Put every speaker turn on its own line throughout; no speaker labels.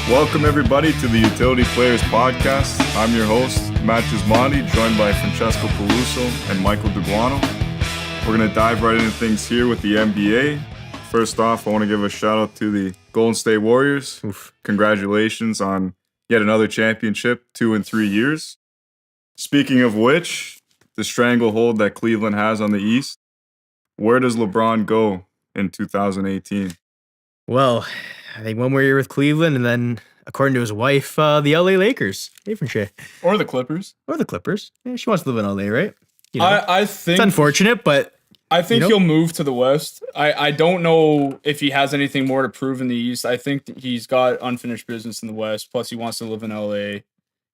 Welcome, everybody, to the Utility Players Podcast. I'm your host, Matt Gismondi, joined by Francesco Peluso and Michael DeGuano. We're going to dive right into things here with the NBA. First off, I want to give a shout-out to the Golden State Warriors. Oof. Congratulations on yet another championship, 2 in 3 years. Speaking of which, the stranglehold that Cleveland has on the East, where does LeBron go in 2018?
Well, I think one more year with Cleveland, and then, according to his wife, the LA Lakers. Hey, Franche.
Or the Clippers.
Or the Clippers. Yeah, she wants to live in LA, right? You know,
I think
it's unfortunate, but
I think he'll move to the West. I don't know if he has anything more to prove in the East. I think he's got unfinished business in the West. Plus, he wants to live in LA.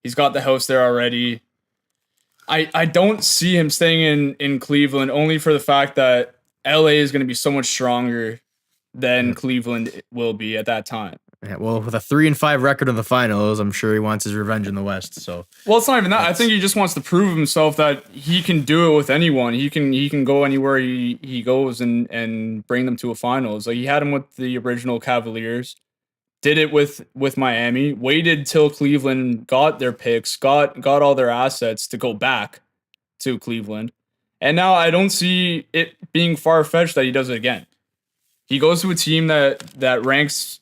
He's got the house there already. I don't see him staying in Cleveland only for the fact that LA is going to be so much stronger than Cleveland will be at that time.
Yeah, well, with a 3-5 record in the finals, I'm sure he wants his revenge in the West. So,
well, it's not even that. I think he just wants to prove himself that he can do it with anyone. He can go anywhere he goes and bring them to a finals. Like he had him with the original Cavaliers, did it with Miami, waited till Cleveland got their picks, got all their assets to go back to Cleveland, and now I don't see it being far-fetched that he does it again. He goes to a team that ranks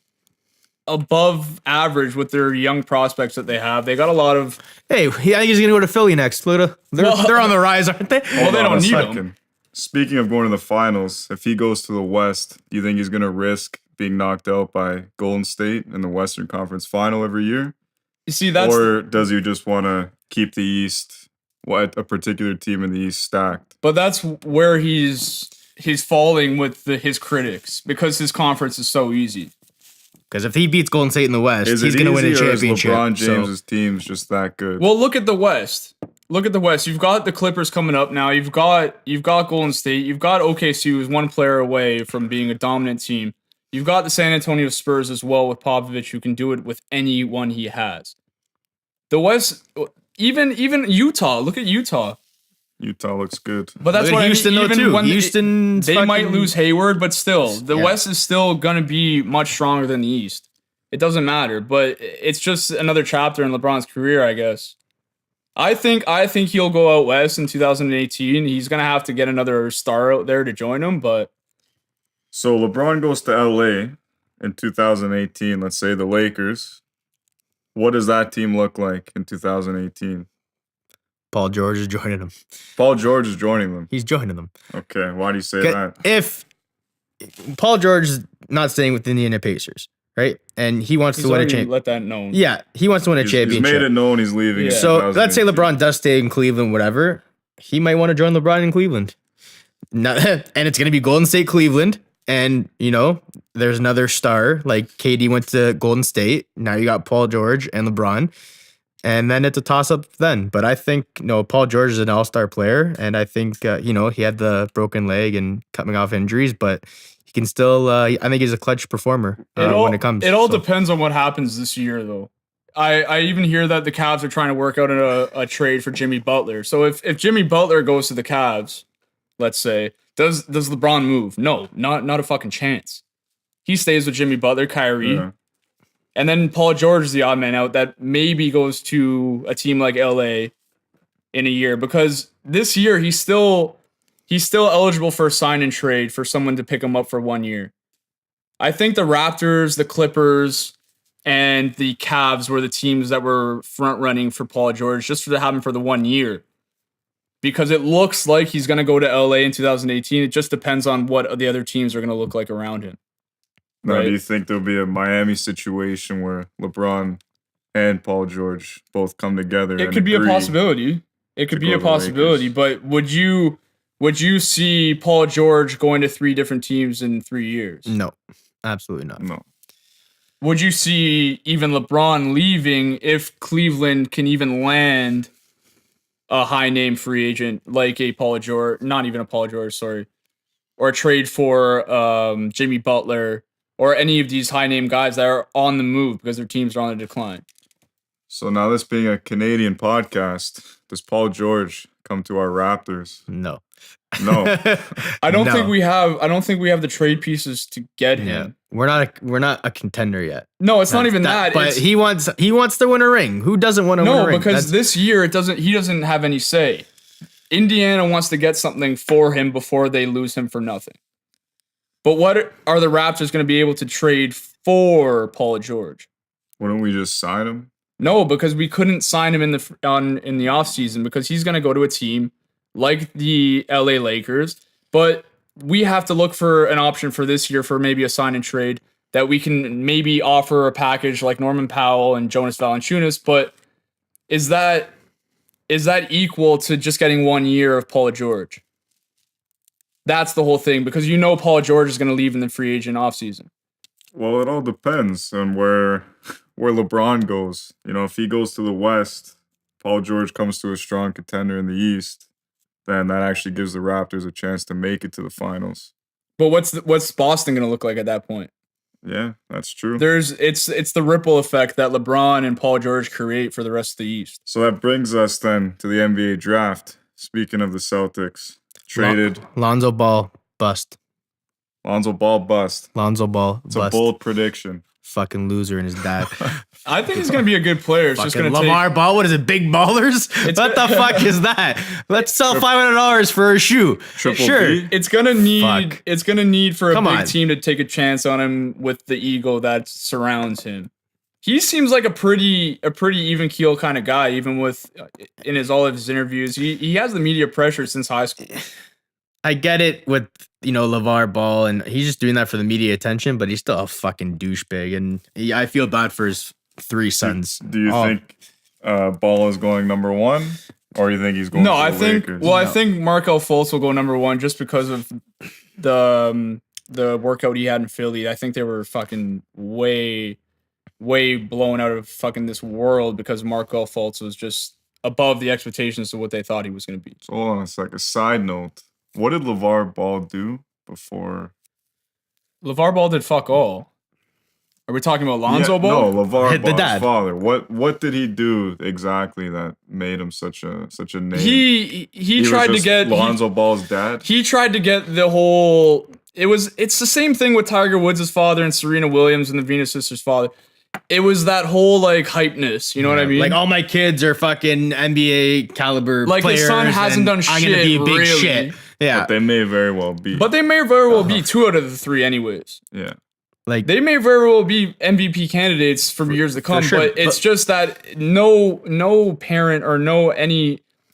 above average with their young prospects that they have. They got a lot of...
Hey, I think he's going to go to Philly next, Pluto. They're on the rise, aren't they?
Well, they don't need him.
Speaking of going to the finals, if he goes to the West, do you think he's going to risk being knocked out by Golden State in the Western Conference Final every year?
You see, that's...
Or does he just want to keep the East, a particular team in the East, stacked?
But that's where he's falling with his critics because his conference is so easy.
Because if he beats Golden State in the West, he's going to win a championship.
LeBron James' team's just that good.
Well, look at the West. You've got the Clippers coming up now. You've got Golden State. You've got OKC, who's one player away from being a dominant team. You've got the San Antonio Spurs as well with Popovich, who can do it with anyone he has. The West, even Utah. Look at Utah.
Utah looks good.
But that's what
Houston,
I mean.
Even
when
Houston,
they might lose Hayward, but still, the West is still going to be much stronger than the East. It doesn't matter, but it's just another chapter in LeBron's career, I guess. I think he'll go out West in 2018. He's going to have to get another star out there to join him, but...
So LeBron goes to LA in 2018, let's say the Lakers. What does that team look like in 2018?
Paul George is joining them.
Paul George is joining them.
He's joining them.
Okay, why do you say that?
If Paul George is not staying with the Indiana Pacers, right? And he wants to win a championship.
Let that known.
Yeah, he wants to win a championship.
He's made it known he's leaving.
Yeah.
So let's say LeBron does stay in Cleveland, whatever. He might want to join LeBron in Cleveland. And it's going to be Golden State, Cleveland. And, there's another star. Like KD went to Golden State. Now you got Paul George and LeBron. And then it's a toss-up then. But I think, Paul George is an all-star player. And I think, he had the broken leg and coming off injuries. But he can still, I think he's a clutch performer when it comes.
It all depends on what happens this year, though. I even hear that the Cavs are trying to work out a trade for Jimmy Butler. So if Jimmy Butler goes to the Cavs, let's say, does LeBron move? No, not a fucking chance. He stays with Jimmy Butler, Kyrie. Yeah. And then Paul George is the odd man out that maybe goes to a team like LA in a year, because this year he's still eligible for a sign and trade for someone to pick him up for 1 year. I think the Raptors, the Clippers, and the Cavs were the teams that were front running for Paul George just to have him for the 1 year, because it looks like he's going to go to LA in 2018. It just depends on what the other teams are going to look like around him.
Now,
right?
Do you think there'll be a Miami situation where LeBron and Paul George both come together?
It could be a possibility. It could be a possibility, but would you see Paul George going to 3 different teams in 3 years?
No, absolutely not.
No.
Would you see even LeBron leaving if Cleveland can even land a high-name free agent like a Paul George, not even a Paul George, sorry, or a trade for Jimmy Butler, or any of these high-name guys that are on the move because their teams are on the decline?
So now, this being a Canadian podcast, does Paul George come to our Raptors?
No.
No.
I don't think we have the trade pieces to get him.
Yeah. we're not a contender yet.
No, it's not even that.
But
It's,
he wants to win a ring. Who doesn't want to win a
no,
ring?
because this year he doesn't have any say. Indiana wants to get something for him before they lose him for nothing. But what are the Raptors going to be able to trade for Paul George?
Wouldn't we just sign him?
No, because we couldn't sign him in the offseason because he's going to go to a team like the LA Lakers. But we have to look for an option for this year for maybe a sign and trade that we can maybe offer a package like Norman Powell and Jonas Valanciunas. But is that equal to just getting 1 year of Paul George? That's the whole thing, because Paul George is going to leave in the free agent offseason.
Well, it all depends on where LeBron goes. If he goes to the West, Paul George comes to a strong contender in the East, then that actually gives the Raptors a chance to make it to the finals.
But what's Boston going to look like at that point?
Yeah, that's true.
It's the ripple effect that LeBron and Paul George create for the rest of the East.
So that brings us then to the NBA draft. Speaking of the Celtics, traded
Lonzo Ball bust.
Lonzo Ball bust.
Lonzo Ball
It's
bust.
a bold prediction.
Fucking loser and his dad.
I think he's going to be a good player. It's just
Fucking
going to
LeVar Ball. What is it? Big ballers? What the fuck is that? Let's sell $500 for a shoe.
Triple
Sure.
D?
It's gonna need.
Fuck.
It's gonna need for a
Come
big
on.
team to take a chance on him with the ego that surrounds him. He seems like a pretty even keel kind of guy. Even with in all of his interviews, he has the media pressure since high school.
I get it with, LeVar Ball, and he's just doing that for the media attention, but he's still a fucking douchebag. And I feel bad for his 3 sons.
Do you think Ball is going number 1? Or you think he's going
No,
to
I
the
think.
Lakers?
Well, I think Markelle Fultz will go number 1 just because of the workout he had in Philly. I think they were fucking way blown out of fucking this world because Markelle Fultz was just above the expectations of what they thought he was going to be.
So hold on a second. Side note. What did LeVar Ball do before?
LeVar Ball did fuck all. Are we talking about Lonzo Ball?
No, LeVar
The
Ball's
dad.
father. What did he do exactly that made him such a name?
He
was
tried to
just
get
Lonzo Ball's dad.
He tried to get the whole. It's the same thing with Tiger Woods' father and Serena Williams and the Venus sisters' father. It was that whole like hypeness, you know what I mean?
Like all my kids are fucking NBA caliber
Like, his
players.
son hasn't
and
done
I'm gonna
shit,
be a big
really.
shit. Yeah,
But they may very well be.
But they may very well be 2 out of the 3 anyways.
yeah.
like
They may very well be MVP candidates for years to come,
sure,
but it's
but-
just that no parent or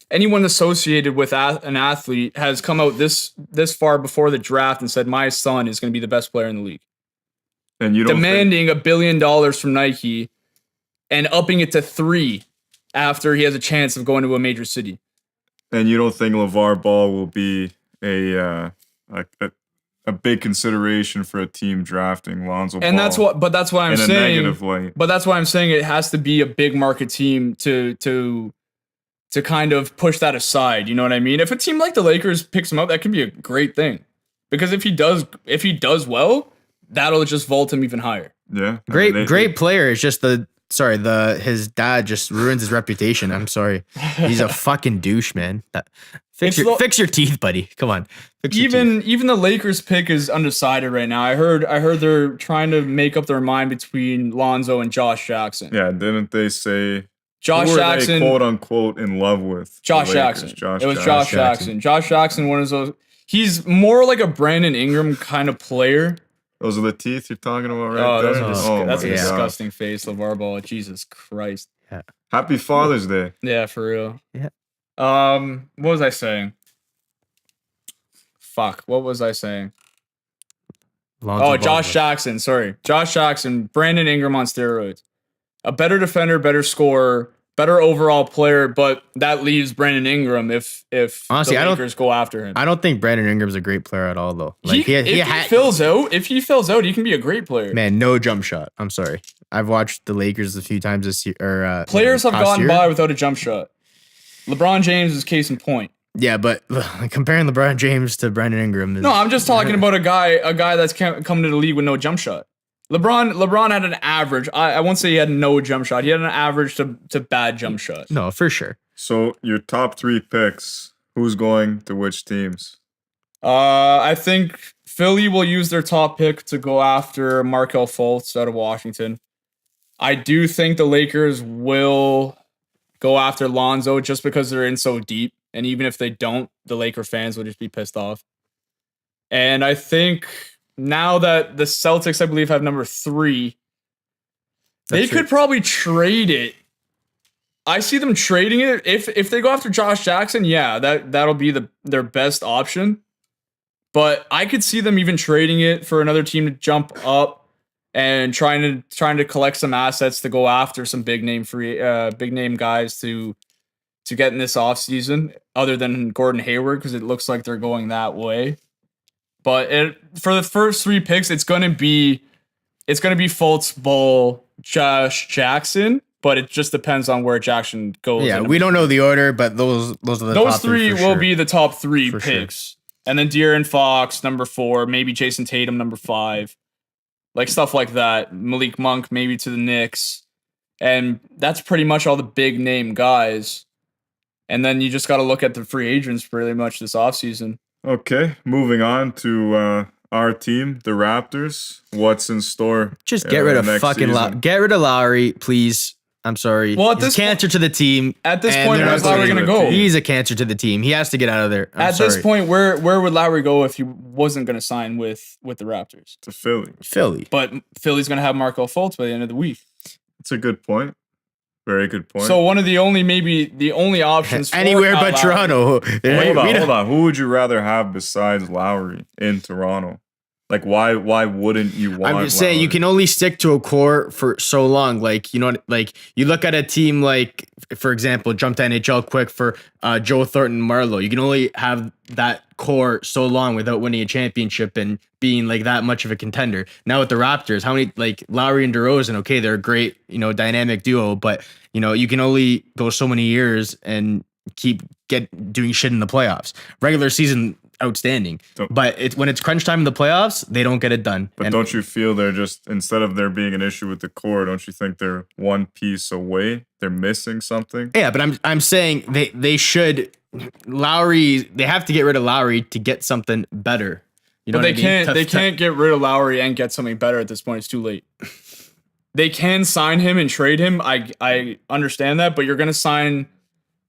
anyone associated with an athlete has come out this far before the draft and said my son is going to be the best player in the league.
And you don't think,
Demanding $1 billion from Nike and upping it to 3 after he has a chance of going to a major city.
and you don't think LeVar Ball will be a big consideration for a team drafting Lonzo Ball.
And that's what I'm
in a
saying.
negative way.
But that's why I'm saying it has to be a big market team to kind of push that aside. You know what I mean? If a team like the Lakers picks him up, that can be a great thing. Because if he does well, that'll just vault him even higher.
Yeah.
great player. It's just his dad just ruins his reputation. I'm sorry. He's a fucking douche, man. Fix your teeth, buddy. Come on. Fix your teeth.
Even the Lakers pick is undecided right now. I heard they're trying to make up their mind between Lonzo and Josh Jackson.
Yeah, didn't they say
Josh
who were
Jackson,
they, quote unquote, in love with?
Josh
The Lakers?
Jackson. It was Josh Jackson. Josh Jackson, one of those. He's more like a Brandon Ingram kind of player.
Those are the teeth you're talking about right
Oh,
there?
that's a
my God.
disgusting face, LeVar Ball. Jesus Christ.
Happy Father's Day.
Yeah, for real.
Yeah.
What was I saying? Fuck. What was I saying?
Lonzo
Oh,
Ball.
Josh Jackson. Sorry. Josh Jackson, Brandon Ingram on steroids. A better defender, better scorer, better overall player, but that leaves Brandon Ingram if
Honestly,
the
I don't-
Lakers go after him.
I don't think Brandon Ingram's a great player at all, though. Like
if he fills out, he can be a great player.
man, no jump shot. I'm sorry. I've watched the Lakers a few times this year.
Players have
past
gotten
year.
by without a jump shot. LeBron James is case in point.
Yeah, but comparing LeBron James to Brandon Ingram is
No, I'm just talking about a guy that's coming to the league with no jump shot. LeBron had an average. I won't say he had no jump shot. He had an average to bad jump shot.
no, for sure.
So your top 3 picks, who's going to which teams?
I think Philly will use their top pick to go after Markelle Fultz out of Washington. I do think the Lakers will go after Lonzo just because they're in so deep. And even if they don't, the Laker fans will just be pissed off. And I think now that the Celtics, I believe, have number 3, they could probably trade it. I see them trading it. If they go after Josh Jackson, yeah, that'll be their best option. But I could see them even trading it for another team to jump up and trying to collect some assets to go after some big name guys to get in this offseason, other than Gordon Hayward, because it looks like they're going that way. But for the first 3 picks, it's gonna be Fultz, Bull, Josh Jackson. But it just depends on where Jackson goes.
Yeah, we don't know the order, but those are the
those
top
3
for
will
sure.
be the top 3
For
picks.
sure.
And then De'Aaron Fox, number 4, maybe Jason Tatum, number 5. Like stuff like that. Malik Monk, maybe to the Knicks. And that's pretty much all the big name guys. And then you just got to look at the free agents pretty much this offseason.
Okay, moving on to our team, the Raptors. What's in store?
Just get rid of
next
fucking
season?
Get rid of Lowry, please. I'm sorry.
Well, at
He's
this
a cancer to the team.
At this
and
point,
they're
where's
not
Lowry
doing
going to
it.
go?
He's a cancer to the team. He has to get out of there.
At this point, where would Lowry go if he wasn't going to sign with the Raptors?
To Philly.
Philly.
But Philly's going to have Markelle Fultz by the end of the week.
It's a good point. Very good point.
So one of the only options for
Anywhere
Kyle
but
Lowry-
Toronto.
hold on. Who would you rather have besides Lowry in Toronto? Like, why wouldn't you want?
I'm just saying you
Lowry?
can only stick to a core for so long. Like, you know, like you look at a team like, for example, jump to NHL quick for Joe Thornton Marlowe. You can only have that core so long without winning a championship and being like that much of a contender. Now with the Raptors, how many, like Lowry and DeRozan, okay, they're a great, you know, dynamic duo, but you know, you can only go so many years and keep doing shit in the playoffs. Regular season, outstanding, but when it's crunch time in the playoffs, they don't get it done.
But don't you feel they're just, instead of there being an issue with the core, don't you think they're one piece away? They're missing something.
Yeah, but I'm saying they should Lowry. They have to get rid of Lowry to get something better. You know,
But they
what I mean?
can't. They can't get rid of Lowry and get something better at this point. It's too late. They can sign him and trade him. I understand that, but you're gonna sign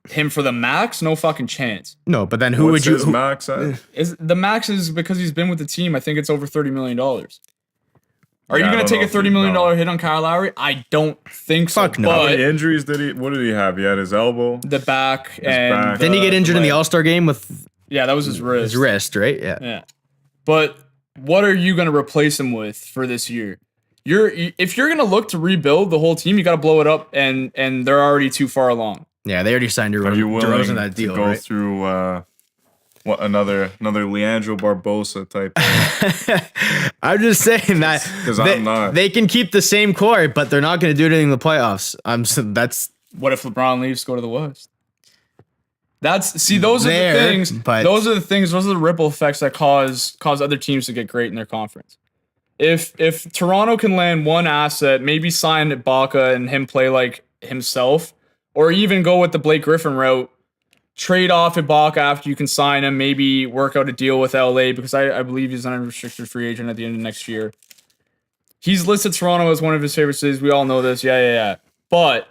him for the max? No fucking chance.
No, but then who
What's
would you?
his max at?
Is the max is because he's been with the team. I think it's over $30 million. Are you
Yeah, I
gonna
don't
take
know
a
if he-
$30 million
no.
hit on Kyle Lowry? I don't think so.
Fuck no.
How
But
many injuries did he? What did he have? He had his elbow.
the back and
back.
Didn't he get injured in the
leg.
All-Star game with
Yeah, that was his wrist.
his wrist, right? Yeah.
Yeah. But what are you going to replace him with for this year? If you're going to look to rebuild the whole team, you got to blow it up, and they're already too far along.
Yeah, they already signed
Are you willing
DeRozan that deal,
to go
right?
through what another Leandro Barbosa type?
I'm just saying that
'Cause I'm not.
they can keep the same core, but they're not going to do anything in the playoffs. That's
What if LeBron leaves to go to the West? Those are
There,
the things.
but-
Those are the ripple effects that cause other teams to get great in their conference. If Toronto can land one asset, maybe sign Ibaka and him play like himself, or even go with the Blake Griffin route, trade off Ibaka after you can sign him, maybe work out a deal with LA, because I believe he's an unrestricted free agent at the end of next year. He's listed Toronto as one of his favorite cities. We all know this. Yeah. But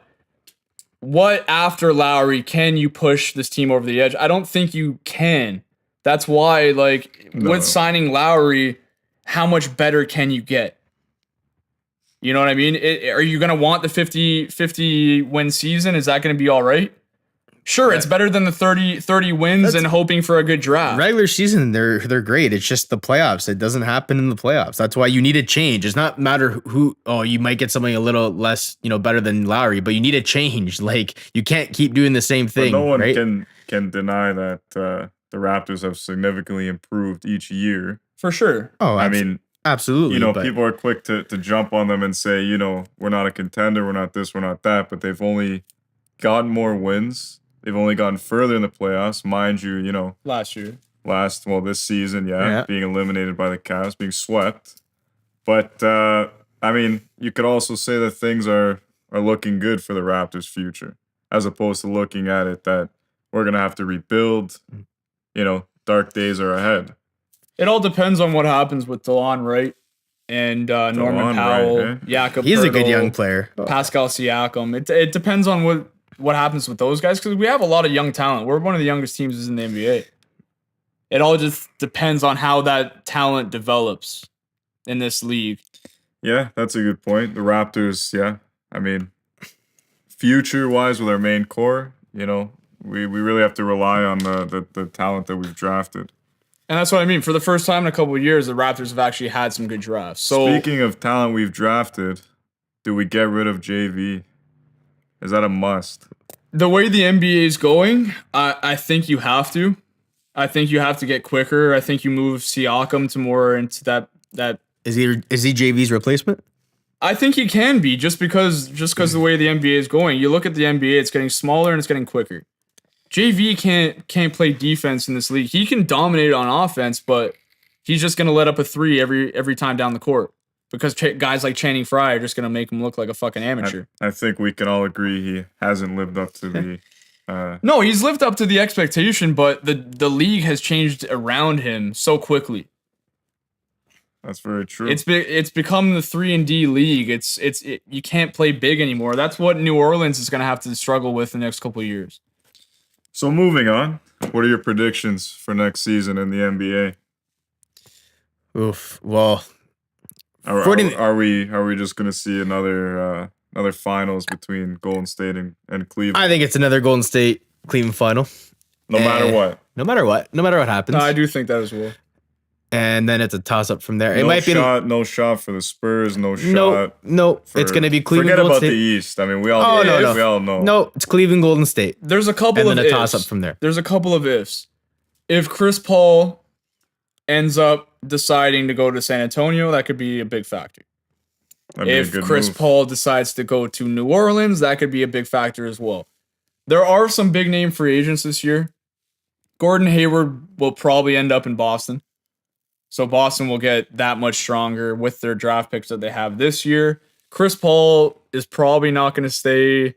what after Lowry can you push this team over the edge? I don't think you can. That's why,
No.
with signing Lowry, how much better can you get? You know what I mean? Are you going to want the 50 win season? Is that going to be all right? Sure, it's better than the 30 wins and hoping for a good draft.
regular season. They're great. It's just the playoffs. It doesn't happen in the playoffs. That's why you need a change. It's not matter who. Oh, you might get something a little less, better than Lowry, but you need a change. Like you can't keep doing the same
But
thing.
no one
right?
can deny that the Raptors have significantly improved each year.
For sure.
Oh,
I mean,
absolutely. but
people are quick to jump on them and say, we're not a contender, we're not this, we're not that, but they've only gotten more wins. They've only gotten further in the playoffs, mind you,
Last year.
this season,
Yeah.
being eliminated by the Cavs, being swept. But, I mean, you could also say that things are looking good for the Raptors' future, as opposed to looking at it that we're going to have to rebuild, dark days are ahead.
It all depends on what happens with DeLon Wright and Norman
DeLon
Powell,
Wright,
Jakob
He's a good
Poeltl,
young player.
Pascal Siakam. It depends on what happens with those guys because we have a lot of young talent. We're one of the youngest teams in the NBA. It all just depends on how that talent develops in this league.
Yeah, that's a good point. The Raptors, yeah. I mean, future-wise with our main core, we really have to rely on the talent that we've drafted.
And that's what I mean. For the first time in a couple of years, the Raptors have actually had some good drafts. So
Speaking of talent we've drafted, do we get rid of JV? Is that a must?
the way the NBA is going, I think you have to. I think you have to get quicker. I think you move Siakam to more into that.
Is he JV's replacement?
I think he can be just because the way the NBA is going. You look at the NBA, it's getting smaller and it's getting quicker. JV can't play defense in this league. He can dominate on offense, but he's just going to let up a three every time down the court because guys like Channing Frye are just going to make him look like a fucking amateur.
I think we can all agree he hasn't lived up to the.
No, he's lived up to the expectation, but the league has changed around him so quickly.
That's very true.
It's become the 3-and-D league. You can't play big anymore. That's what New Orleans is going to have to struggle with the next couple of years.
So moving on, what are your predictions for next season in the NBA?
Oof. Well,
Are we just going to see another finals between Golden State and Cleveland?
I think it's another Golden State Cleveland final.
No matter what.
No matter what happens.
No, I do think that as well.
And then it's a toss up from there. It
No
might
shot for the Spurs. No shot.
No. It's going to be Cleveland.
Forget
Golden
about
State.
the East. I mean, we all know.
No, it's Cleveland Golden State.
There's a couple
And
of
then a
ifs.
toss up from there.
There's a couple of ifs. If Chris Paul ends up deciding to go to San Antonio, that could be a big factor.
That'd be a
If
good
Chris
move.
Paul decides to go to New Orleans, that could be a big factor as well. There are some big name free agents this year. Gordon Hayward will probably end up in Boston. So Boston will get that much stronger with their draft picks that they have this year. Chris Paul is probably not going to stay.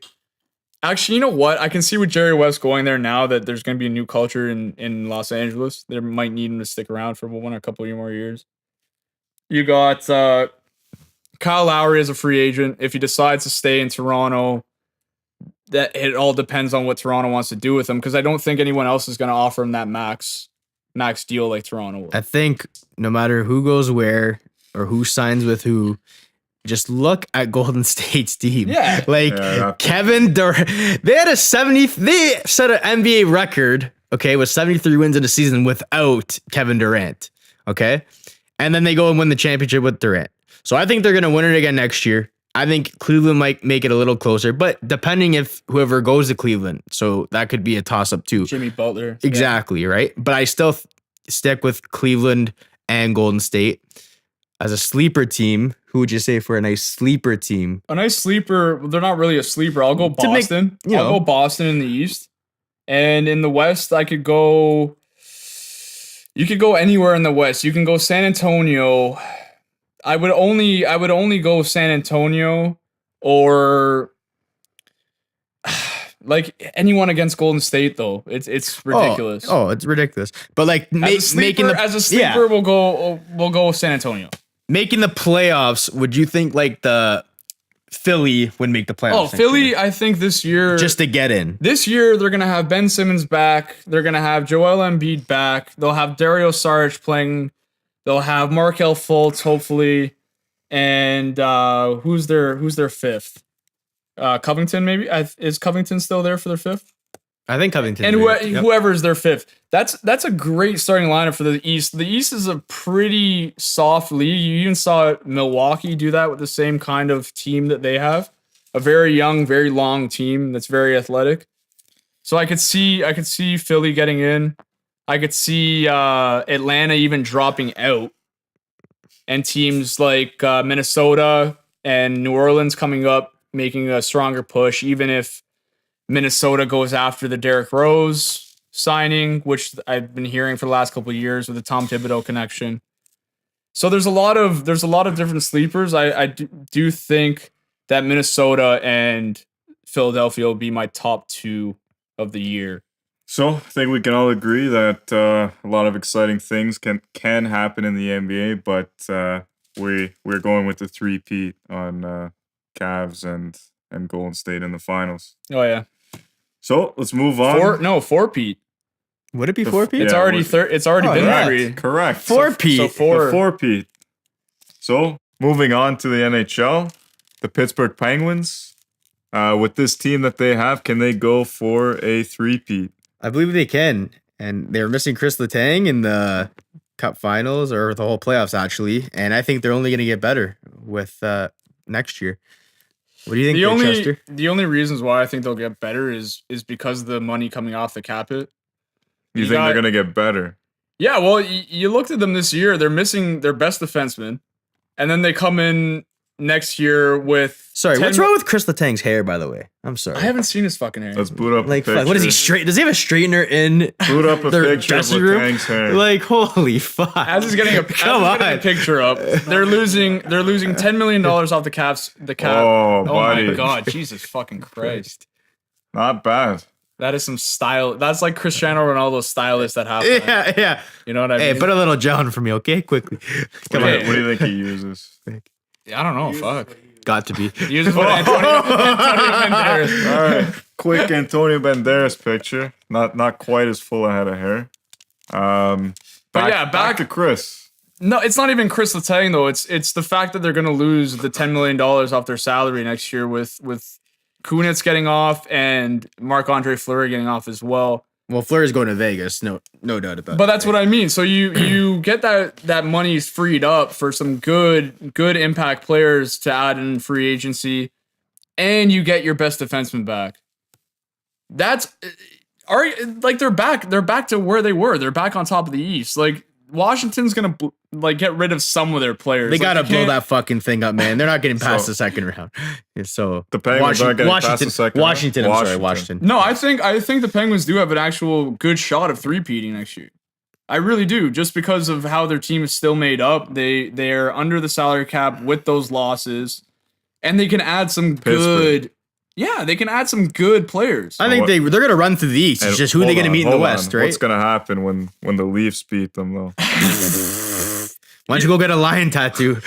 Actually, you know what? I can see with Jerry West going there now that there's going to be a new culture in Los Angeles. They might need him to stick around for a couple more years. You got Kyle Lowry as a free agent. If he decides to stay in Toronto, that it all depends on what Toronto wants to do with him because I don't think anyone else is going to offer him that max deal like Toronto will.
I think no matter who goes where or who signs with who, just look at Golden State's team.
Yeah.
Kevin Durant, they set an NBA record, okay, with 73 wins in a season without Kevin Durant, okay? And then they go and win the championship with Durant. So I think they're going to win it again next year. I think Cleveland might make it a little closer, but depending if whoever goes to Cleveland, so that could be a toss-up too.
Jimmy Butler.
Exactly, right? But I still stick with Cleveland and Golden State. As a sleeper team, who would you say for a nice sleeper team?
A nice sleeper. They're not really a sleeper. I'll go Boston. I'll go Boston in the East. And in the West, I could go... You could go anywhere in the West. You can go San Antonio. I would only go San Antonio or... like anyone against Golden State, though. It's ridiculous.
Oh, it's ridiculous. But like making
a sleeper, we'll go San Antonio.
Making the playoffs, would you think like the Philly would make the playoffs?
Oh, Philly, I think this year
just to get in.
This year they're gonna have Ben Simmons back. They're gonna have Joel Embiid back. They'll have Dario Saric playing. They'll have Markelle Fultz hopefully, and who's their fifth? Covington maybe. Is Covington still there for their fifth?
I think Covington.
And whoever's their fifth. That's a great starting lineup for the East. The East is a pretty soft league. You even saw Milwaukee do that with the same kind of team that they have. A very young, very long team that's very athletic. So I could see Philly getting in. I could see Atlanta even dropping out. And teams like Minnesota and New Orleans coming up, making a stronger push, even if Minnesota goes after the Derrick Rose signing, which I've been hearing for the last couple of years with the Tom Thibodeau connection. So there's a lot of different sleepers. I do think that Minnesota and Philadelphia will be my top two of the year.
So I think we can all agree that a lot of exciting things can happen in the NBA, but we're going with the three-peat on Cavs and Golden State in the finals.
Oh yeah.
So let's move on.
Four Pete.
Would it be 4P?
It's
Yeah,
already
what-
it's already
Oh,
been
yeah.
three.
Correct.
Four P.
So four.
The four-peat. So moving on to the NHL, the Pittsburgh Penguins. With this team that they have, can they go for a three-peat?
I believe they can. And they were missing Chris Letang in the Cup Finals or the whole playoffs, actually. And I think they're only going to get better with next year. What do you think, Chester?
The only reasons why I think they'll get better is because of the money coming off the cap hit.
You think they're going to get better?
Yeah, well, you looked at them this year. They're missing their best defenseman, and then they come in next year with.
Sorry,
10
what's wrong with Chris Letang's hair, by the way? I'm sorry.
I haven't seen his fucking hair.
Let's boot up
Like,
a picture.
fuck, what is he straight? Does he have a straightener in
Boot up a
their
picture of
dressing room?
Letang's hair.
Like, holy fuck!
As he's getting
Come
a
on.
picture up, they're losing $10 million off the caps. The cap.
Oh,
my
buddy.
god, Jesus fucking Christ!
Not bad.
That is some style. That's like Cristiano Ronaldo stylist that happened.
Yeah.
You know what I
Hey,
mean?
put a little gel on for me, okay? Quickly. Come
Okay.
on.
What do you think he uses?
I don't know. Fuck.
Got to be.
Use it for Antonio Banderas.
All right, quick Antonio Banderas picture. Not quite as full a head of hair. Back to Chris.
No, it's not even Chris Letang though. It's the fact that they're going to lose the $10 million off their salary next year with Kunitz getting off and Marc-Andre Fleury getting off as well.
Well, Fleury's going to Vegas. No doubt about it.
But that's what I mean. So you get that money freed up for some good impact players to add in free agency, and you get your best defenseman back. That's like they're back to where they were. They're back on top of the East. Like Washington's gonna get rid of some of their players.
They
Like,
gotta
you
blow
can't-
that fucking thing up, man. They're not getting past
So-
the second round. So
The Penguins aren't getting past the second round?
Washington. I'm sorry, Washington.
No, I think the Penguins do have an actual good shot of three-peating next year. I really do, just because of how their team is still made up. They're under the salary cap with those losses, and they can add some good. Yeah, they can add some good players.
I think they're gonna run through the East. It's just who are they gonna meet in the West, right?
What's gonna happen when the Leafs beat them though?
Why don't you go get a lion tattoo?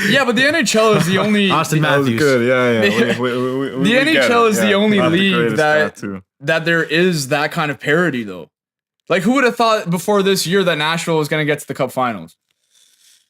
Yeah, but the NHL is the only
Austin
That was
Matthews.
good. Yeah. We
The
get
NHL
it.
is the only
not
league
greatest
that-
tattoo.
that there is that kind of parity though. Like, who would have thought before this year that Nashville was going to get to the Cup Finals?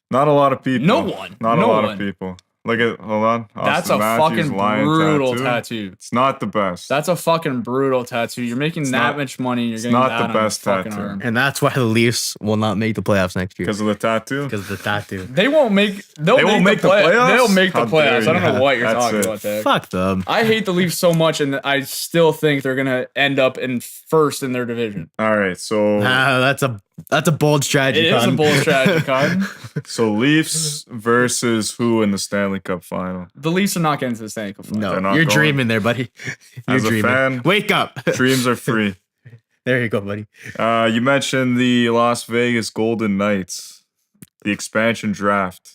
Not a lot of people.
No one.
Not
No
a lot
one.
of people. Look at hold on.
That's
Austin
a
Matthews,
fucking
lion
brutal tattoo.
It's not the best.
That's a fucking brutal tattoo. You're making that
not-
much money. You're
it's
getting
not
that
the
on your
best
fucking
tattoo.
arm.
And that's why the Leafs will not make the playoffs next year
Because of the tattoo.
because of the tattoo.
They won't make. They'll
They won't
make the playoffs. They'll make the
How dare
playoffs. I don't
you.
know what you're
That's
talking
it.
about there.
Fuck them.
I hate the Leafs so much, and I still think they're gonna end up in first in their division.
All right, so
That's a bold strategy.
It is a
Con.
bold strategy, Cotton.
Leafs versus who in the Stanley Cup final?
The Leafs are not getting to the Stanley Cup final.
No,
They're not
you're
going.
dreaming there, buddy. You're
As a
dreaming.
fan-
Wake up.
Dreams are free.
There you go, buddy.
You mentioned the Las Vegas Golden Knights, the expansion draft.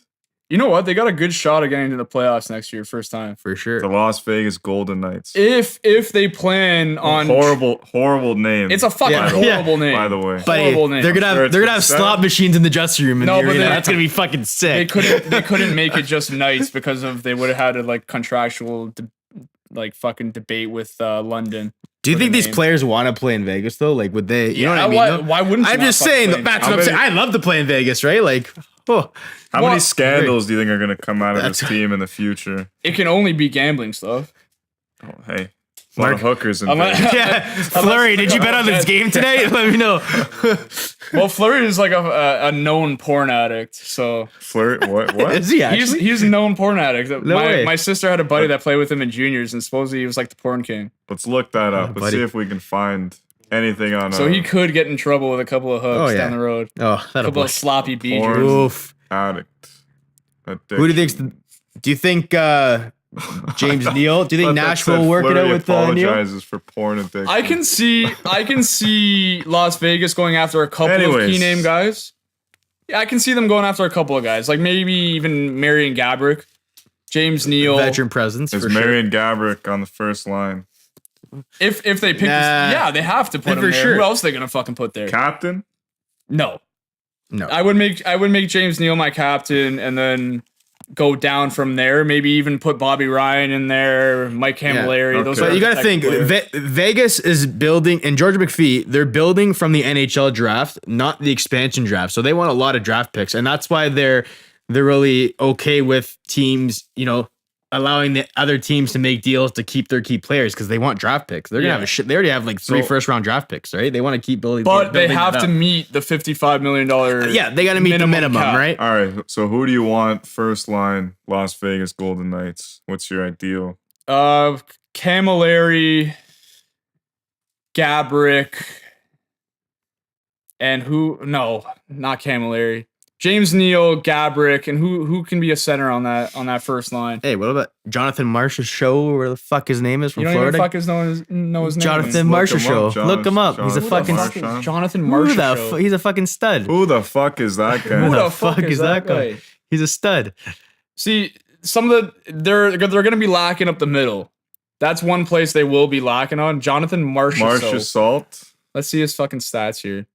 You know what? They got a good shot of getting to the playoffs next year, first time.
For sure.
The Las Vegas Golden Knights.
If they plan on
Horrible name.
it's a fucking
Yeah.
horrible name.
by the way.
Buddy,
horrible name.
they're gonna
I'm
have
sure it's
they're gonna have
upset.
slot machines in the dressing room in
No,
the
but
arena.
they-
That's gonna be fucking
They
sick.
couldn't make it just Knights because of they would have had a like contractual fucking debate with London.
Do you
for
think
the
these
name.
players want to play in Vegas though? Like, would they? You know what I mean?
Why,
though?
why wouldn't you
I'm
not
just
fucking
saying.
play in
That's
How
what I'm saying.
many-
I love to play in Vegas, right? Like, oh,
How
Well,
many scandals do you think are going to come out of this
That's-
team in the future?
It can only be gambling stuff.
Oh, hey, a lot of hookers in
Unless-
Vegas.
yeah. Flurry, did you bet on this game today? Let me know.
Well, Fleury is like a known porn addict, so
Flirt? What?
Is he actually?
he's a known porn addict.
way.
My sister had a buddy that played with him in juniors, and supposedly he was like the porn king.
Let's look that up. Let's
buddy.
see if we can find anything on
So he could get in trouble with a couple of hooks
Oh, yeah.
down the road.
Oh,
A
that'll
couple
boy.
of sloppy beaches.
Porn.
Oof.
addict.
Who do you think? Do you think James Neal? Do you think Nashville will work it out with Neal?
apologizes for porn addiction.
I can see Las Vegas going after a couple of
Anyways.
key name guys. Yeah, I can see them going after a couple of guys, like maybe even Marion Gabrick, James Neal.
Veteran presence
There's
for sure.
Marion Gabrick on the first line.
If they pick,
Nah.
yeah, they have to put him
For
there.
sure.
Who else are they gonna fucking put there?
Captain?
No,
No.
I would make James Neal my captain, and then go down from there. Maybe even put Bobby Ryan in there, Mike Camilleri.
Okay.
Those
But
are
But you got to think,
technical players.
Vegas is building, and George McPhee, they're building from the NHL draft, not the expansion draft. So they want a lot of draft picks, and that's why they're really okay with teams, allowing the other teams to make deals to keep their key players because they want draft picks. They're gonna
Yeah.
have a shit. They already have like 3
So-
first-round draft picks, right? They want to keep building.
But they
building
have
that
to
up.
meet the $55 million.
Yeah, they got to meet the minimum,
cap.
right?
All right. So who do you want first line Las Vegas Golden Knights? What's your ideal?
Camilleri, Gabrick, and who? No, not Camilleri. James Neal, Gabrick, and who can be a center on that first line?
Hey, what about Jonathan Marshall Show? Where the fuck his name is from
You don't
Florida?
even fuck know his name.
Jonathan
Look
Marshall
him
Show.
up,
Look him up. He's a
Jonathan
fucking.
Marchand.
Jonathan
Who
Marshall.
the
Show.
he's a fucking stud.
Who the fuck is that guy?
Who
the
the fuck is that guy?
He's a stud.
See, some of they're going to be lacking up the middle. That's one place they will be lacking on. Jonathan Marshall.
Marcia Salt.
Let's see his fucking stats here.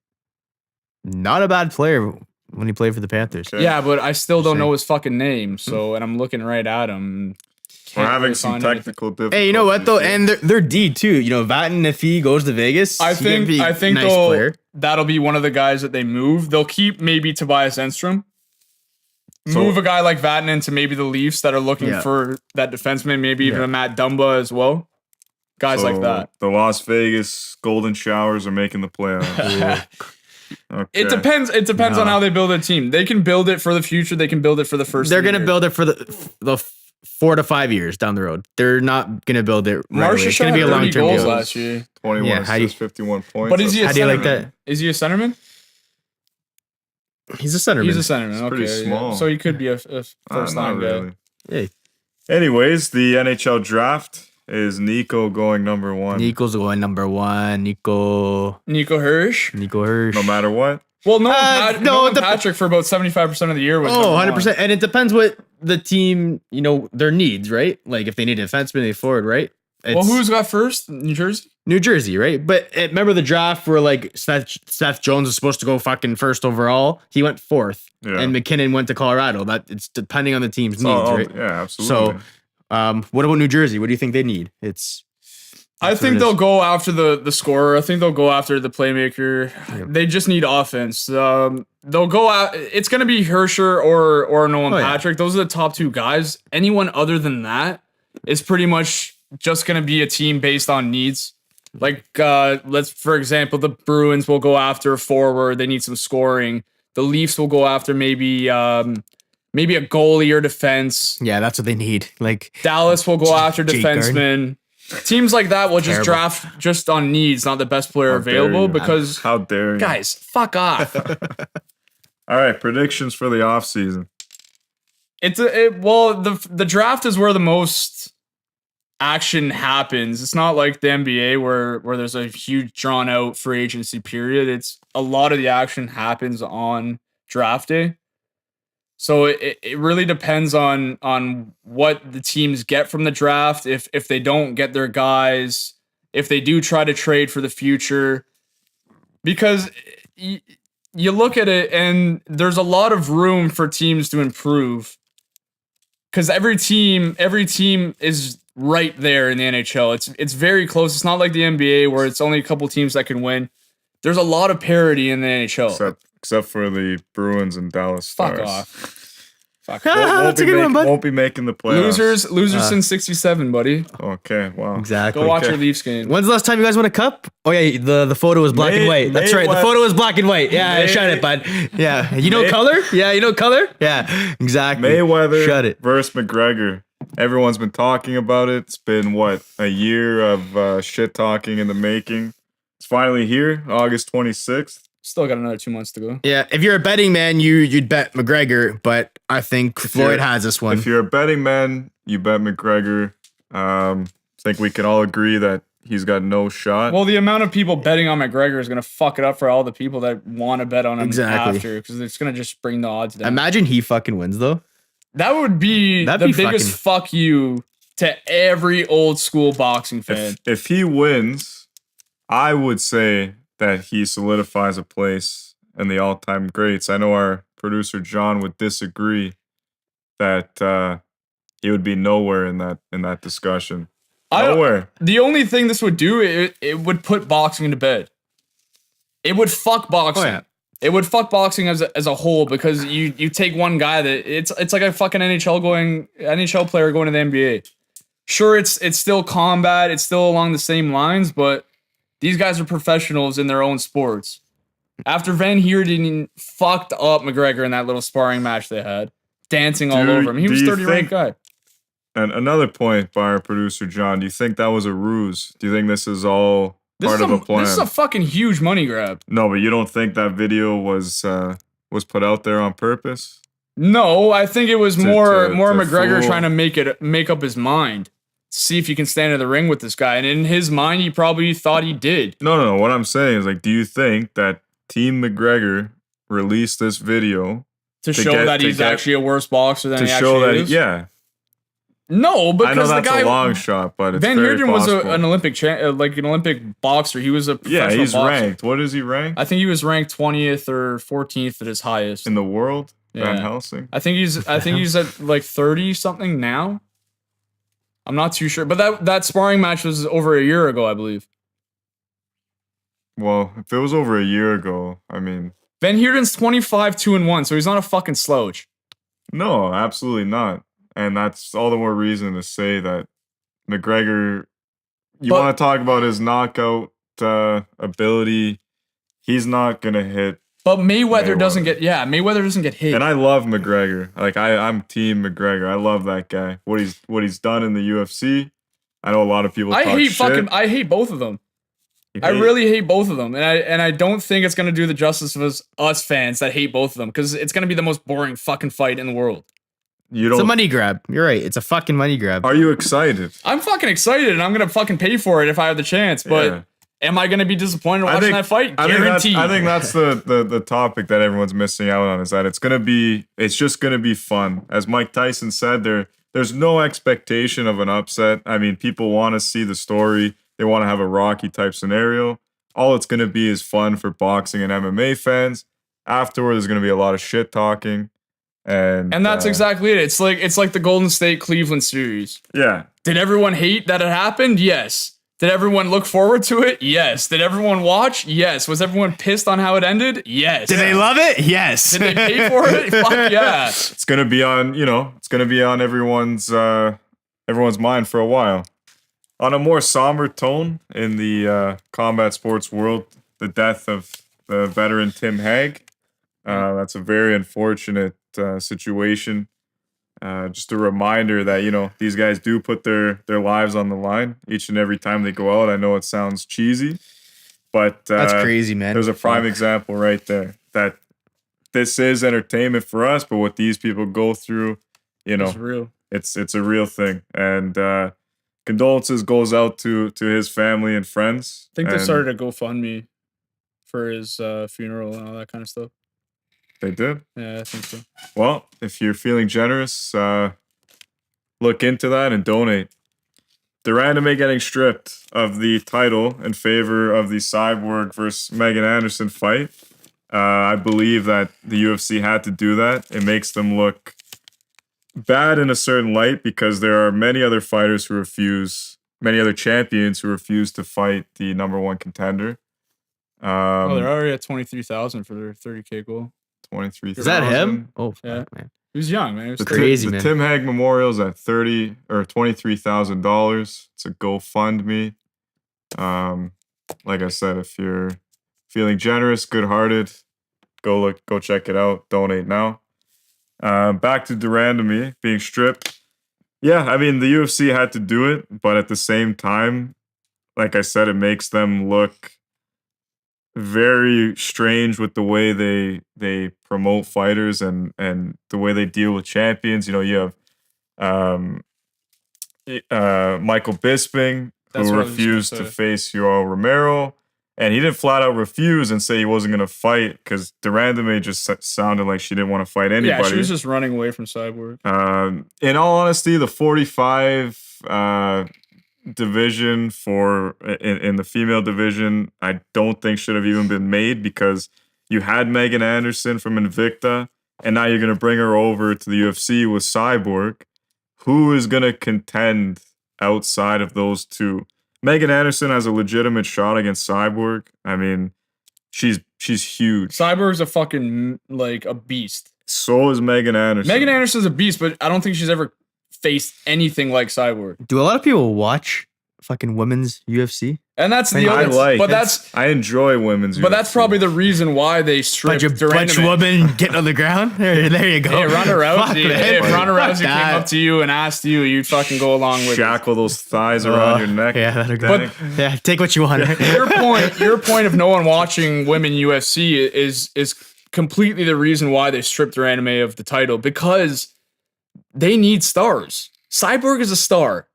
Not a bad player when he played for the Panthers.
Okay.
Yeah, but I still don't
Same.
know his fucking name. So, and I'm looking right at him.
We're
Can't
having
really
some
find anything.
technical difficulties.
Hey, you know what though?
here.
And they're D too. Vatten, if he goes to Vegas,
I
he can
think
be a nice
they'll-
player.
that'll be one of the guys that they move. They'll keep maybe Tobias Enstrom.
So-
Move a guy like Vatten into maybe the Leafs that are looking
Yeah.
for that defenseman, maybe even
Yeah.
a Matt Dumba as well. Guys like
So
that.
The Las Vegas Golden Showers are making the playoffs. Okay.
It depends. It depends on
No.
how they build a team. They can build it for the future. They can build it for the first.
They're
3
gonna
years.
build it for the 4 to 5 years down the road. They're not gonna build it. Right away.
Marshall
It's gonna be a
shot
long
30
term
goals
deal.
last year.
21
Yeah, how do you-
assists, 51 points.
But is he a
How do you like
centerman?
that?
Is he a centerman?
He's a centerman.
He's a centerman.
He's
Okay,
pretty
yeah.
small.
So he could be a first
Not
line guy.
really.
Hey,
Anyways, the NHL draft is Nico going number 1.
Nico's going number 1. Nico
Nico
Hirsch.
No matter what.
Well, no,
no, it dep-
Patrick for about 75% of the year was.
Oh,
number
100%. And it depends what the team, their needs, right? Like if they need a defenseman, they forward, right?
Well,
It's
who's got first? New Jersey?
New Jersey, right? But remember the draft where like Seth Jones was supposed to go fucking first overall. He went 4th,
Yeah.
and McKinnon went to Colorado. That it's depending on the team's needs,
Oh,
right?
yeah, absolutely.
What about New Jersey? What do you think they need? It's
I
that's what
think
it
they'll
is.
go after the scorer. I think they'll go after the playmaker. They just need offense. They'll go out. It's going to be Hersher or Nolan
Oh, yeah.
Patrick. Those are the top 2 guys. Anyone other than that is pretty much just going to be a team based on needs. Like, for example, the Bruins will go after a forward. They need some scoring. The Leafs will go after maybe a goalie or defense.
Yeah, that's what they need. Like
Dallas will go after
Jake
defensemen. Teams like that will just
Terrible.
draft just on needs, not the best player
How dare
available.
you.
Because
How dare you?
guys, fuck off.
All right, predictions for the offseason.
The draft is where the most action happens. It's not like the NBA where there's a huge drawn out free agency period. It's a lot of the action happens on draft day. So it really depends on what the teams get from the draft. If they don't get their guys, if they do try to trade for the future, because you look at it and there's a lot of room for teams to improve. Because every team is right there in the NHL. It's very close. It's not like the NBA where it's only a couple teams that can win. There's a lot of parity in the NHL.
Except for the Bruins and Dallas
Fuck
Stars.
off. Fuck.
That's a good one, bud.
Won't be making the playoffs.
Losers since '67, buddy.
Okay, wow.
Exactly.
Go watch
Okay.
your Leafs game.
When's the last time you guys won a cup? Oh yeah, the photo was black and white. That's right. The photo was black and white. Yeah,
May-
shut it, bud. Yeah, you know color? Yeah, you know color? Yeah, exactly.
Mayweather
Shut it.
versus McGregor. Everyone's been talking about it. It's been, a year of shit talking in the making. It's finally here, August 26th.
Still got another 2 months to go.
Yeah, if you're a betting man, you'd bet McGregor, but I think Floyd
you're-
has this one.
If you're a betting man, you bet McGregor. I think we can all agree that he's got no shot.
Well, the amount of people betting on McGregor is going to fuck it up for all the people that want to bet on him
Exactly.
after, because it's going to just bring the odds down.
Imagine he fucking wins though.
That would be
That'd
the
be
biggest fuck you to every old school boxing fan.
If he wins, I would say that he solidifies a place in the all-time greats. I know our producer John would disagree that he would be nowhere in that discussion. Nowhere.
The only thing this would do, it would put boxing to bed. It would fuck boxing.
Oh, yeah.
It would fuck boxing as a whole because you take one guy that it's like a fucking NHL player going to the NBA. Sure, it's still combat, it's still along the same lines, but these guys are professionals in their own sports. After Van Heerden fucked up McGregor in that little sparring match they had, dancing all over him, he was 30 ranked guy.
And another point by our producer John, do you think that was a ruse? Do you think this is all part of a plan?
This is a fucking huge money grab.
No, but you don't think that video was put out there on purpose?
No, I think it was more
to
McGregor
fool.
trying to make up his mind, see if he can stand in the ring with this guy. And in his mind, he probably thought he did.
No. What I'm saying is, like, do you think that Team McGregor released this video
To show that he's actually a worse boxer than
to
he
show
actually
that?
is?
Yeah,
No, because
I know that's
the guy,
a long shot, but it's
Van
very
Heerden was
possible.
an Olympic an Olympic boxer. He was a
Yeah,
professional
he's
boxer.
ranked. What is he ranked
I think he was ranked 20th or 14th at his highest.
in the world? Van
Yeah.
Helsing.
I think he's at like 30 something now. I'm not too sure, but that sparring match was over a year ago, I believe.
Well, if it was over a year ago, I mean,
Van Heerden's 25-2-1, so he's not a fucking slouch.
no, absolutely not. And that's all the more reason to say that McGregor. You
But-
want to talk about his knockout ability? He's not gonna hit.
But Mayweather doesn't
Mayweather.
get hit.
And I love McGregor. Like I'm Team McGregor. I love that guy. What he's done in the UFC. I know a lot of people.
I
talk
hate
shit.
I hate both of them.
You
I
hate-
really hate both of them, and I don't think it's gonna do the justice of us fans that hate both of them because it's gonna be the most boring fucking fight in the world.
You
It's a
don't.
money grab. You're right. It's a fucking money grab.
Are you excited?
I'm fucking excited, and I'm gonna fucking pay for it if I have the chance. But
Yeah.
am I gonna be disappointed watching that fight? Guaranteed.
I think that's the topic that everyone's missing out on is that it's just gonna be fun. As Mike Tyson said, there's no expectation of an upset. I mean, people want to see the story. They want to have a Rocky type scenario. All it's gonna be is fun for boxing and MMA fans. Afterward, there's gonna be a lot of shit talking, and
that's exactly it. It's like the Golden State Cleveland series.
yeah.
Did everyone hate that it happened? Yes. Did everyone look forward to it? Yes. Did everyone watch? Yes. Was everyone pissed on how it ended? Yes.
Did they love it? Yes.
Did they pay for it? Fuck yeah.
It's gonna be on everyone's mind for a while. On a more somber tone in the combat sports world, the death of the veteran Tim Hague. That's a very unfortunate situation. Just a reminder that these guys do put their lives on the line each and every time they go out. I know it sounds cheesy, but
That's crazy, man.
there's a prime example right there that this is entertainment for us, but what these people go through,
It's real.
it's a real thing. And condolences goes out to his family and friends.
I think they
And
started a GoFundMe for his funeral and all that kind of stuff.
They did.
Yeah, I think so.
Well, if you're feeling generous, look into that and donate. De Randamie getting stripped of the title in favor of the Cyborg versus Megan Anderson fight. I believe that the UFC had to do that. It makes them look bad in a certain light because there are many other fighters who refuse, many other champions who refuse to fight the number one contender.
They're already at 23,000 for their 30K goal.
23,000.
Is that him? Oh, fuck,
Yeah.
man.
He was young, man. He was
The,
Crazy,
the
man.
Tim Hague Memorial's at $23,000. It's a GoFundMe. Like I said, if you're feeling generous, good-hearted, go check it out. Donate now. Back to De Randamie being stripped. Yeah, I mean the UFC had to do it, but at the same time, like I said, it makes them look very strange with the way they promote fighters and the way they deal with champions. You have Michael Bisping,
That's
who
what I was just gonna
refused to
say.
face Yoel Romero, and he didn't flat out refuse and say he wasn't going to fight because De Randamie just sounded like she didn't want to fight anybody.
Yeah, she was just running away from Cyborg.
In all honesty, the 45 division in the female division, I don't think should have even been made because you had Megan Anderson from Invicta, and now you're gonna bring her over to the UFC with Cyborg. Who is gonna contend outside of those two? Megan Anderson has a legitimate shot against Cyborg. I mean, she's huge.
Cyborg's a fucking like a beast.
So is Megan Anderson.
Megan Anderson's a beast, but I don't think she's ever faced anything like Cyborg.
Do a lot of people watch fucking women's UFC?
And that's the
I
other.
like.
But I
enjoy women's.
But
UFC.
that's probably the reason why they stripped
Bunch
Durant.
women getting on the ground. There you go.
Hey, Ronda
Fuck
Rousey.
that.
If Ronda
Fuck
Rousey came
that.
up to you and asked you, you'd fucking go along with it.
shackle those thighs around your neck.
Yeah, that'll go. Yeah, take what you want.
Your point of no one watching women UFC is completely the reason why they stripped their anime of the title, because they need stars. Cyborg is a star,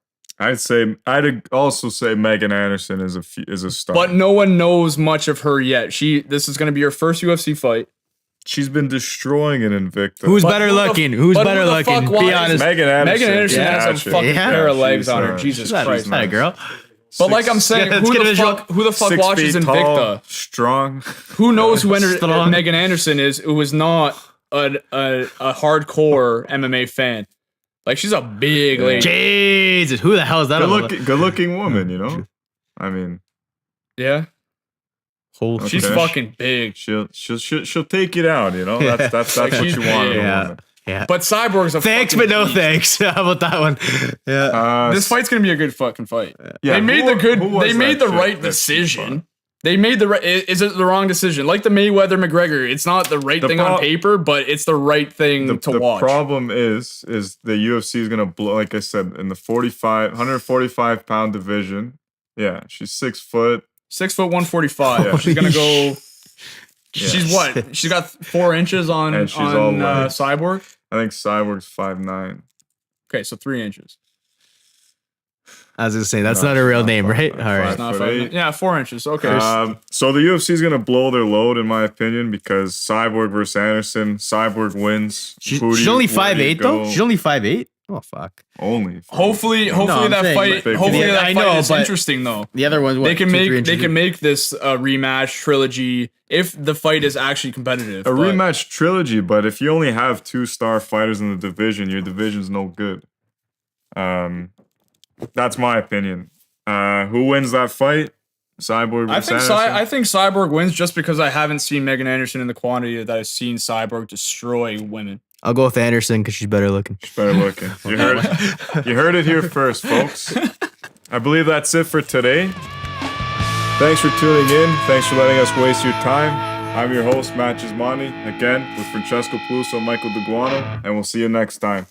I'd also say Megan Anderson is a star.
but no one knows much of her yet. This is going to be her first UFC fight.
She's been destroying it in Invicta.
Who's
But
better
who the-
looking? Who's
but
better
who the
looking?
fuck
Be
watches-
honest.
Megan Anderson?
Megan Anderson has a
Gotcha.
fucking
Yeah.
pair of legs
She's,
on her.
uh,
Jesus
She's not,
Christ.
she's not a girl.
But like I'm saying,
Let's
who
get a
the
visual.
fuck
6
watches
feet tall,
Invicta?
strong.
Who knows who
Strong.
Megan Anderson is? Who was not a hardcore MMA fan. Like, she's a big lady.
Jesus, who the hell is that?
Good looking woman, you know. I mean,
Yeah,
Holy
she's
Okay.
fucking big.
she'll take it out, you know. That's what
She's
you want. in a
Yeah.
woman.
Yeah.
But Cyborg's a
Thanks,
fucking
but no
beast.
thanks. How about that one? Yeah.
This fight's gonna be a good fucking fight.
Yeah,
They made
who was
They made
that
the
chick
right
that she
decision.
fought?
They made the right. Is it the wrong decision? Like the Mayweather McGregor, it's not the right
The
thing
pro-
on paper, but it's the right thing to
The
watch.
problem is the UFC is gonna blow. Like I said, in the 145-pound division. Yeah, she's 6 foot.
6 foot 145.
Yeah.
She's gonna go.
Yeah.
She's what? She's got 4 inches on
And she's all legs.
Cyborg.
I think Cyborg's 5'9".
Okay, so 3 inches.
I was gonna say that's
No,
not a real
not
name,
five,
right?
five,
All
five.
right.
It's not
5'8".
5. Yeah, 4 inches. Okay.
So the UFC is gonna blow their load, in my opinion, because Cyborg versus Anderson. Cyborg wins.
She's
Who do you-
only
where do you
5'8" though.
go?
She's only 5'8". Oh fuck.
Only.
hopefully
I'm
that
saying,
fight.
but-
Hopefully
Yeah,
that
I
fight
know,
is
but-
interesting though.
The other one's what?
They can
2-3
make
inches.
this rematch trilogy if the fight is actually competitive.
A
but-
rematch trilogy, but if you only have 2-star fighters in the division, your division's no good. That's my opinion. Who wins that fight? Cyborg
I
versus
think
Anderson?
I think Cyborg wins just because I haven't seen Megan Anderson in the quantity that I've seen Cyborg destroy women.
I'll go with Anderson because she's better looking.
Better looking. You heard it here first, folks. I believe that's it for today. Thanks for tuning in. Thanks for letting us waste your time. I'm your host, Matt Gismondi, again with Francesco Peluso and Michael DeGuano, and we'll see you next time.